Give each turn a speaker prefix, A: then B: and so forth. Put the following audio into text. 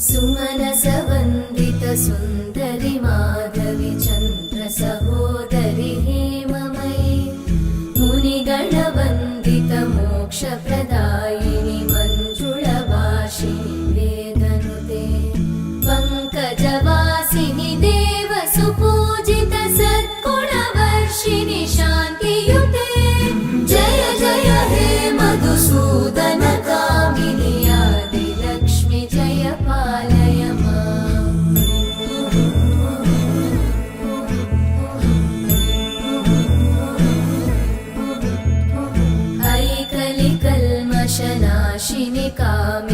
A: सुमनसवन्दित सुन्दरि माधवि चन्द्र सहोदरि हेममयि मुनिगणवन्दित मोक्षप्रदायिनि मञ्जुळभाषिणि वेदनुते पङ्कजवासिनि देवसुपूजित सद्गुणवर्षिणि शान्तियुते जय जय हे मधुसूदन कामिनि आदिलक्ष्मि जय पालय माम्। ऐकलिकल्मषनाशिनि कामि